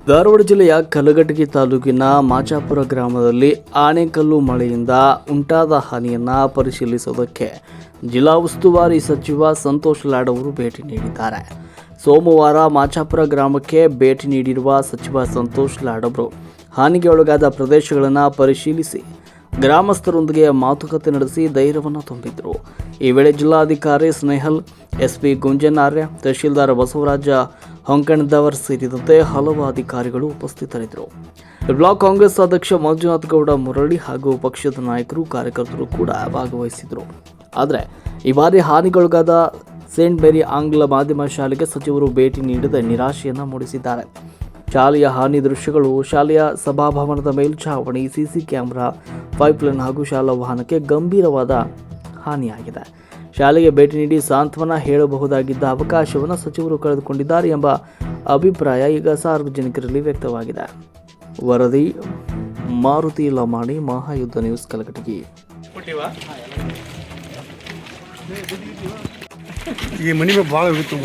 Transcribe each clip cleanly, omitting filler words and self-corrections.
ಧಾರವಾಡ ಜಿಲ್ಲೆಯ ಕಲಘಟಗಿ ತಾಲೂಕಿನ ಮಾಚಾಪುರ ಗ್ರಾಮದಲ್ಲಿ ಆನೆಕಲ್ಲು ಮಳೆಯಿಂದ ಉಂಟಾದ ಹಾನಿಯನ್ನು ಪರಿಶೀಲಿಸುವುದಕ್ಕೆ ಜಿಲ್ಲಾ ಉಸ್ತುವಾರಿ ಸಚಿವ ಸಂತೋಷ್ ಲಾಡ್ ಅವರು ಭೇಟಿ ನೀಡಿದ್ದಾರೆ. ಸೋಮವಾರ ಮಾಚಾಪುರ ಗ್ರಾಮಕ್ಕೆ ಭೇಟಿ ನೀಡಿರುವ ಸಚಿವ ಸಂತೋಷ್ ಲಾಡ್ ಅವರು ಹಾನಿಗೆ ಒಳಗಾದ ಪ್ರದೇಶಗಳನ್ನು ಪರಿಶೀಲಿಸಿ ಗ್ರಾಮಸ್ಥರೊಂದಿಗೆ ಮಾತುಕತೆ ನಡೆಸಿ ಧೈರ್ಯವನ್ನು ತುಂಬಿದರು. ಈ ವೇಳೆ ಜಿಲ್ಲಾಧಿಕಾರಿ ಸ್ನೇಹಲ್, ಎಸ್ಪಿ ಗುಂಜನಾರ್ಯ, ತಹಶೀಲ್ದಾರ್ ಬಸವರಾಜ ಹೊಂಕಣದವರ್ ಸೇರಿದಂತೆ ಹಲವು ಅಧಿಕಾರಿಗಳು ಉಪಸ್ಥಿತರಿದ್ದರು. ಬ್ಲಾಕ್ ಕಾಂಗ್ರೆಸ್ ಅಧ್ಯಕ್ಷ ಮಂಜುನಾಥ್ ಗೌಡ ಮುರಳಿ ಹಾಗೂ ಪಕ್ಷದ ನಾಯಕರು, ಕಾರ್ಯಕರ್ತರು ಕೂಡ ಭಾಗವಹಿಸಿದರು. ಆದರೆ ಈ ಬಾರಿ ಹಾನಿಗೊಳಗಾದ ಸೇಂಟ್ ಮೇರಿ ಆಂಗ್ಲ ಮಾಧ್ಯಮ ಶಾಲೆಗೆ ಸಚಿವರು ಭೇಟಿ ನೀಡದೆ ನಿರಾಶೆಯನ್ನು ಮೂಡಿಸಿದ್ದಾರೆ. ಶಾಲೆಯ ಹಾನಿ ದೃಶ್ಯಗಳು ಶಾಲೆಯ ಸಭಾಭವನದ ಮೇಲ್ಛಾವಣಿ, ಸಿಸಿ ಕ್ಯಾಮೆರಾ, ಪೈಪ್ಲೈನ್ ಹಾಗೂ ಶಾಲಾ ವಾಹನಕ್ಕೆ ಗಂಭೀರವಾದ ಹಾನಿಯಾಗಿದೆ. ಶಾಲೆಗೆ ಭೇಟಿ ನೀಡಿ ಸಾಂತ್ವನ ಹೇಳಬಹುದಾಗಿದ್ದ ಅವಕಾಶವನ್ನು ಸಚಿವರು ಕಳೆದುಕೊಂಡಿದ್ದಾರೆ ಎಂಬ ಅಭಿಪ್ರಾಯ ಈಗ ಸಾರ್ವಜನಿಕರಲ್ಲಿ ವ್ಯಕ್ತವಾಗಿದೆ. ವರದಿ ಮಾರುತಿ ಲಮಾಣಿ, ಮಹಾಯುದ್ಧ ನ್ಯೂಸ್, ಕಲಘಟಗಿ. ಈ ಮನೆ ಭಾಳ ಹೋಗಿತ್ತು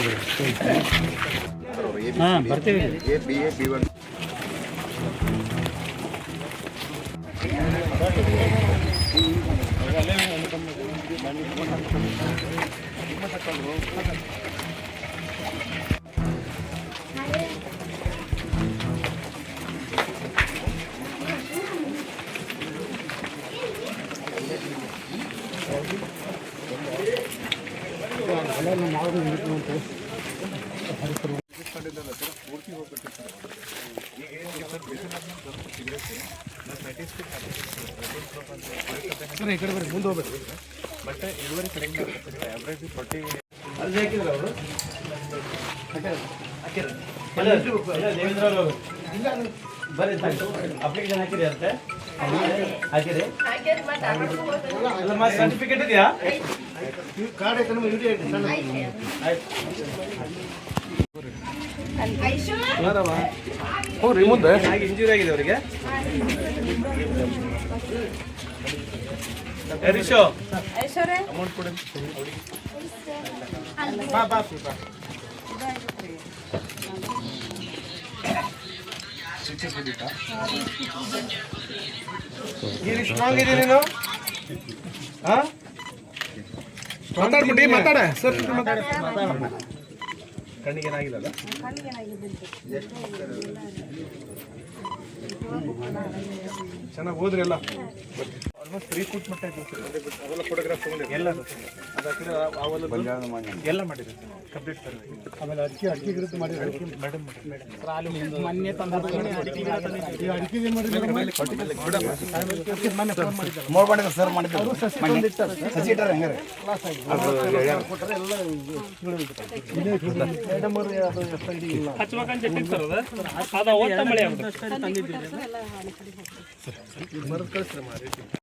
ಸರ್, ಈ ಕಡೆ ಬರ್ರಿ, ಮುಂದೆ ಹೋಗ್ಬೇಕು. ಬಟ್ ಇಳುವರಿ ಕರೆಕ್ಟ್ ಆವ್ರೇಜ್ 40 ಅಲ್ಲಿ ಹಾಕಿದ್ರು ಅವರು ಬರೀ ಅಪ್ಲಿಕೇಶನ್ ಹಾಕಿರಿ ಅಂತೆ ಹಾಕಿರಿ ಸರ್ಟಿಫಿಕೇಟ್ ಇದೆಯಾ? ಕಾರ್ಡ್ ಹೋಗ್ರಿ ಮುಂದೆ ಇಂಜುರಿ ಆಗಿದೆ ಅವರಿಗೆ. ಅಮೌಂಟ್ ಕೊಡಿ. ಸ್ಟ್ರಾಂಗ್ ಇದೆ ನೀನು. ಮಾತಾಡ್ಬಿಟ್ಟು ಮಾತಾಡ ಸರ್, ಕಣ್ಣಿಗೆ ಏನಾಗಿಲ್ಲ. ಚೆನ್ನಾಗಿ ಹೋದ್ರಿ ಎಲ್ಲ. ಆಲ್ಮೋಸ್ಟ್ 3 ಫುಟ್ ಮಟ್ಟ ಇತ್ತು ಸರ್. ಅವೆಲ್ಲ ಫೋಟೋಗ್ರಾಫ್ ತಗೊಂಡಿರಿ ಎಲ್ಲ ಎಲ್ಲ ಮಾಡಿರಿ ಕಂಪ್ಲೀಟ್ ಸರ್. ಆಮೇಲೆ ಅಡಿಕೆ ಗಿಡದ್ದು ಮಾಡಿ ಮೇಡಮ್ ಮೊನ್ನೆ ಮಾಡಿದ್ರು ಸರ್. ಮಾಡಿದ್ರು ಸರ್.